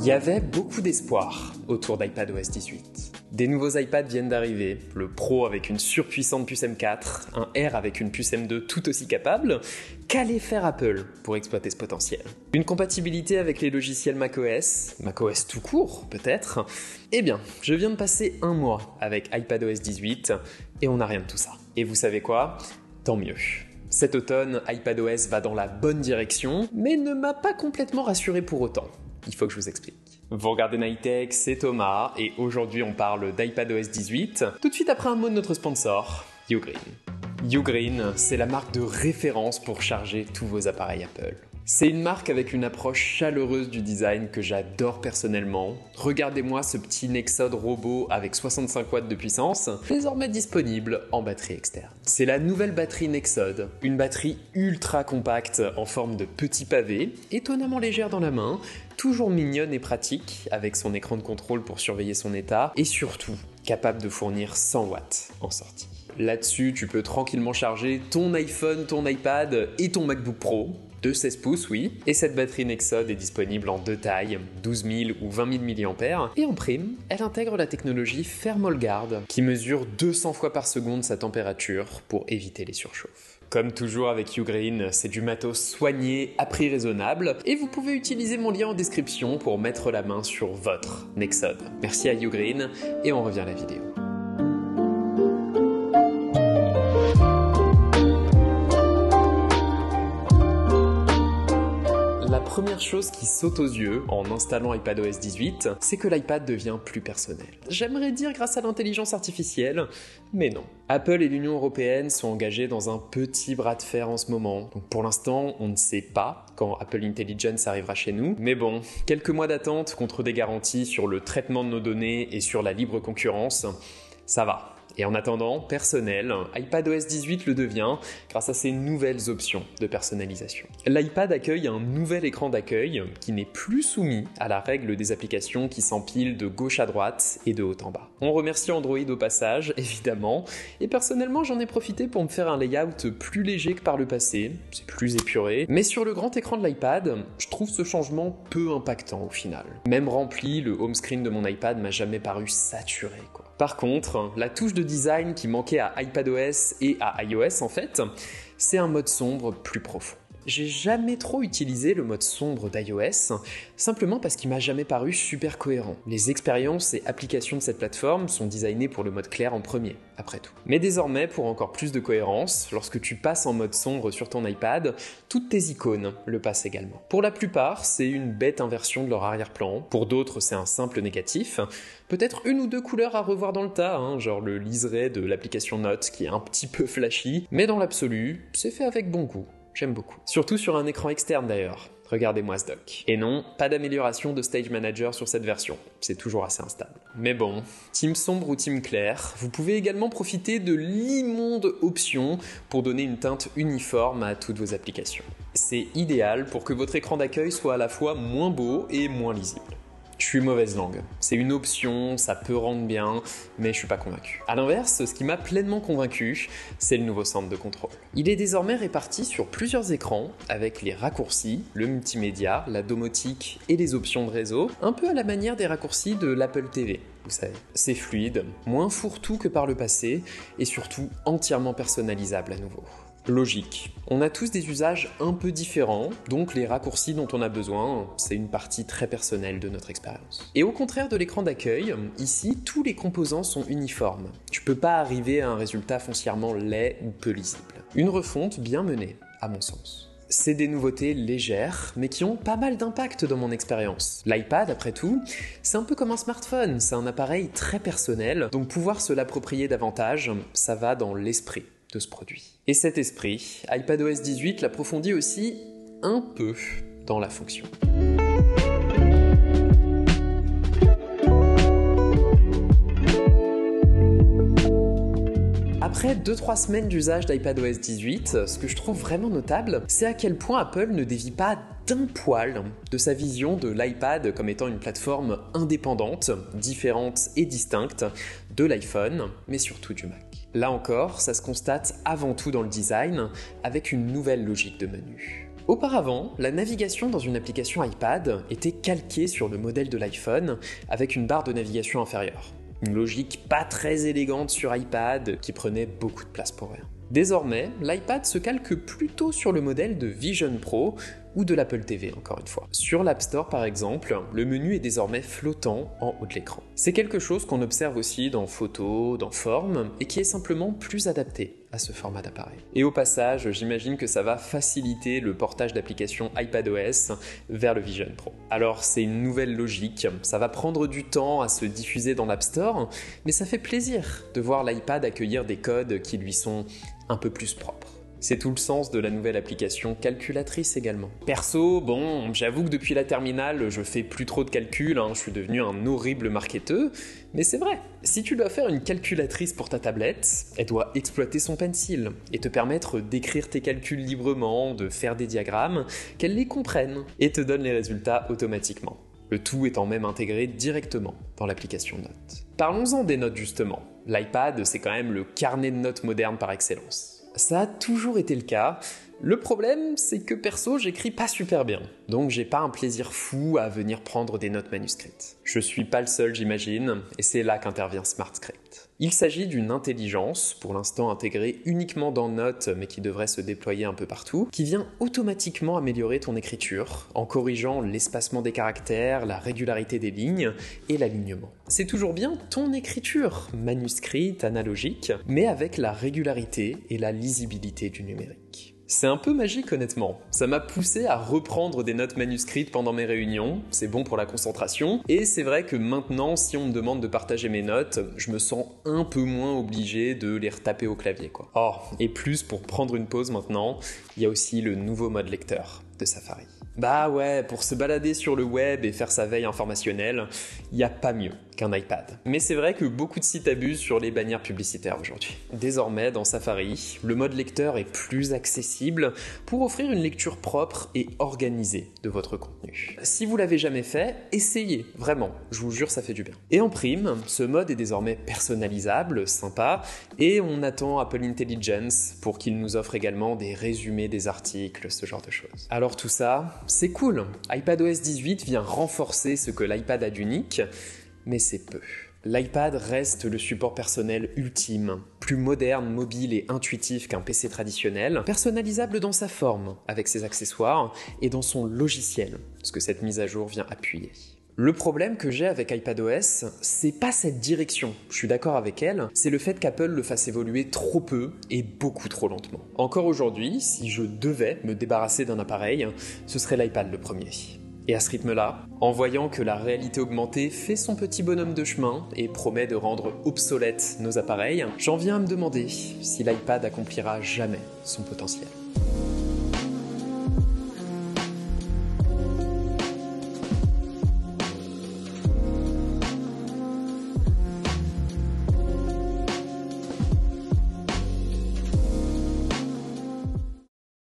Il y avait beaucoup d'espoir autour d'iPadOS 18. Des nouveaux iPads viennent d'arriver, le Pro avec une surpuissante puce M4, un R avec une puce M2 tout aussi capable. Qu'allait faire Apple pour exploiter ce potentiel? Une compatibilité avec les logiciels macOS tout court peut-être? Eh bien, je viens de passer un mois avec iPadOS 18 et on n'a rien de tout ça. Et vous savez quoi? Tant mieux. Cet automne, iPadOS va dans la bonne direction, mais ne m'a pas complètement rassuré pour autant. Il faut que je vous explique. Vous regardez Nightech, c'est Thomas, et aujourd'hui on parle d'iPadOS 18, tout de suite après un mot de notre sponsor, Ugreen. Ugreen, c'est la marque de référence pour charger tous vos appareils Apple. C'est une marque avec une approche chaleureuse du design que j'adore personnellement. Regardez-moi ce petit Nexode robot avec 65 watts de puissance, désormais disponible en batterie externe. C'est la nouvelle batterie Nexode, une batterie ultra compacte en forme de petit pavé, étonnamment légère dans la main, toujours mignonne et pratique avec son écran de contrôle pour surveiller son état et surtout capable de fournir 100 watts en sortie. Là-dessus, tu peux tranquillement charger ton iPhone, ton iPad et ton MacBook Pro. De 16 pouces, oui. Et cette batterie Nexode est disponible en deux tailles, 12 000 ou 20 000 mAh. Et en prime, elle intègre la technologie Thermalguard, qui mesure 200 fois par seconde sa température pour éviter les surchauffes. Comme toujours avec Ugreen, c'est du matos soigné à prix raisonnable et vous pouvez utiliser mon lien en description pour mettre la main sur votre Nexode. Merci à Ugreen et on revient à la vidéo. La première chose qui saute aux yeux en installant iPadOS 18, c'est que l'iPad devient plus personnel. J'aimerais dire grâce à l'intelligence artificielle, mais non. Apple et l'Union européenne sont engagés dans un petit bras de fer en ce moment. Donc pour l'instant, on ne sait pas quand Apple Intelligence arrivera chez nous. Mais bon, quelques mois d'attente contre des garanties sur le traitement de nos données et sur la libre concurrence, ça va. Et en attendant, personnel, iPadOS 18 le devient grâce à ses nouvelles options de personnalisation. L'iPad accueille un nouvel écran d'accueil qui n'est plus soumis à la règle des applications qui s'empilent de gauche à droite et de haut en bas. On remercie Android au passage, évidemment, et personnellement j'en ai profité pour me faire un layout plus léger que par le passé, c'est plus épuré, mais sur le grand écran de l'iPad, je trouve ce changement peu impactant au final. Même rempli, le home screen de mon iPad m'a jamais paru saturé, quoi. Par contre, la touche de design qui manquait à iPadOS et à iOS en fait, c'est un mode sombre plus profond. J'ai jamais trop utilisé le mode sombre d'iOS, simplement parce qu'il m'a jamais paru super cohérent. Les expériences et applications de cette plateforme sont designées pour le mode clair en premier, après tout. Mais désormais, pour encore plus de cohérence, lorsque tu passes en mode sombre sur ton iPad, toutes tes icônes le passent également. Pour la plupart, c'est une bête inversion de leur arrière-plan, pour d'autres c'est un simple négatif, peut-être une ou deux couleurs à revoir dans le tas, genre le liseré de l'application Notes qui est un petit peu flashy, mais dans l'absolu, c'est fait avec bon goût. J'aime beaucoup. Surtout sur un écran externe d'ailleurs. Regardez-moi ce doc. Et non, pas d'amélioration de Stage Manager sur cette version. C'est toujours assez instable. Mais bon, team sombre ou team clair, vous pouvez également profiter de l'immonde option pour donner une teinte uniforme à toutes vos applications. C'est idéal pour que votre écran d'accueil soit à la fois moins beau et moins lisible. Je suis mauvaise langue. C'est une option, ça peut rendre bien, mais je suis pas convaincu. A l'inverse, ce qui m'a pleinement convaincu, c'est le nouveau centre de contrôle. Il est désormais réparti sur plusieurs écrans, avec les raccourcis, le multimédia, la domotique et les options de réseau, un peu à la manière des raccourcis de l'Apple TV. Vous savez. C'est fluide, moins fourre-tout que par le passé, et surtout entièrement personnalisable à nouveau. Logique. On a tous des usages un peu différents, donc les raccourcis dont on a besoin, c'est une partie très personnelle de notre expérience. Et au contraire de l'écran d'accueil, ici, tous les composants sont uniformes. Tu peux pas arriver à un résultat foncièrement laid ou peu lisible. Une refonte bien menée, à mon sens. C'est des nouveautés légères, mais qui ont pas mal d'impact dans mon expérience. L'iPad, après tout, c'est un peu comme un smartphone, c'est un appareil très personnel, donc pouvoir se l'approprier davantage, ça va dans l'esprit de ce produit. Et cet esprit, iPadOS 18 l'approfondit aussi un peu dans la fonction. Après 2-3 semaines d'usage d'iPadOS 18, ce que je trouve vraiment notable, c'est à quel point Apple ne dévie pas d'un poil de sa vision de l'iPad comme étant une plateforme indépendante, différente et distincte de l'iPhone, mais surtout du Mac. Là encore, ça se constate avant tout dans le design, avec une nouvelle logique de menu. Auparavant, la navigation dans une application iPad était calquée sur le modèle de l'iPhone avec une barre de navigation inférieure. Une logique pas très élégante sur iPad qui prenait beaucoup de place pour rien. Désormais, l'iPad se calque plutôt sur le modèle de Vision Pro ou de l'Apple TV encore une fois. Sur l'App Store par exemple, le menu est désormais flottant en haut de l'écran. C'est quelque chose qu'on observe aussi dans Photos, dans Formes, et qui est simplement plus adapté à ce format d'appareil. Et au passage, j'imagine que ça va faciliter le portage d'applications iPadOS vers le Vision Pro. Alors c'est une nouvelle logique, ça va prendre du temps à se diffuser dans l'App Store, mais ça fait plaisir de voir l'iPad accueillir des codes qui lui sont un peu plus propres. C'est tout le sens de la nouvelle application calculatrice également. Perso, bon, j'avoue que depuis la terminale, je fais plus trop de calculs, je suis devenu un horrible marketeur, mais c'est vrai. Si tu dois faire une calculatrice pour ta tablette, elle doit exploiter son pencil et te permettre d'écrire tes calculs librement, de faire des diagrammes, qu'elle les comprenne et te donne les résultats automatiquement. Le tout étant même intégré directement dans l'application Notes. Parlons-en des notes justement. L'iPad, c'est quand même le carnet de notes moderne par excellence. Ça a toujours été le cas. Le problème, c'est que perso, j'écris pas super bien. Donc j'ai pas un plaisir fou à venir prendre des notes manuscrites. Je suis pas le seul, j'imagine, et c'est là qu'intervient SmartScript. Il s'agit d'une intelligence, pour l'instant intégrée uniquement dans Notes, mais qui devrait se déployer un peu partout, qui vient automatiquement améliorer ton écriture, en corrigeant l'espacement des caractères, la régularité des lignes et l'alignement. C'est toujours bien ton écriture, manuscrite, analogique, mais avec la régularité et la lisibilité du numérique. C'est un peu magique honnêtement, ça m'a poussé à reprendre des notes manuscrites pendant mes réunions, c'est bon pour la concentration, et c'est vrai que maintenant si on me demande de partager mes notes, je me sens un peu moins obligé de les retaper au clavier quoi. Oh, et plus pour prendre une pause maintenant, il y a aussi le nouveau mode lecteur de Safari. Bah ouais, pour se balader sur le web et faire sa veille informationnelle, il n'y a pas mieux qu'un iPad. Mais c'est vrai que beaucoup de sites abusent sur les bannières publicitaires aujourd'hui. Désormais, dans Safari, le mode lecteur est plus accessible pour offrir une lecture propre et organisée de votre contenu. Si vous l'avez jamais fait, essayez, vraiment, je vous jure ça fait du bien. Et en prime, ce mode est désormais personnalisable, sympa, et on attend Apple Intelligence pour qu'il nous offre également des résumés des articles, ce genre de choses. Alors tout ça, c'est cool. iPadOS 18 vient renforcer ce que l'iPad a d'unique, mais c'est peu. L'iPad reste le support personnel ultime, plus moderne, mobile et intuitif qu'un PC traditionnel, personnalisable dans sa forme, avec ses accessoires, et dans son logiciel, ce que cette mise à jour vient appuyer. Le problème que j'ai avec iPadOS, c'est pas cette direction, je suis d'accord avec elle, c'est le fait qu'Apple le fasse évoluer trop peu et beaucoup trop lentement. Encore aujourd'hui, si je devais me débarrasser d'un appareil, ce serait l'iPad le premier. Et à ce rythme-là, en voyant que la réalité augmentée fait son petit bonhomme de chemin et promet de rendre obsolètes nos appareils, j'en viens à me demander si l'iPad accomplira jamais son potentiel.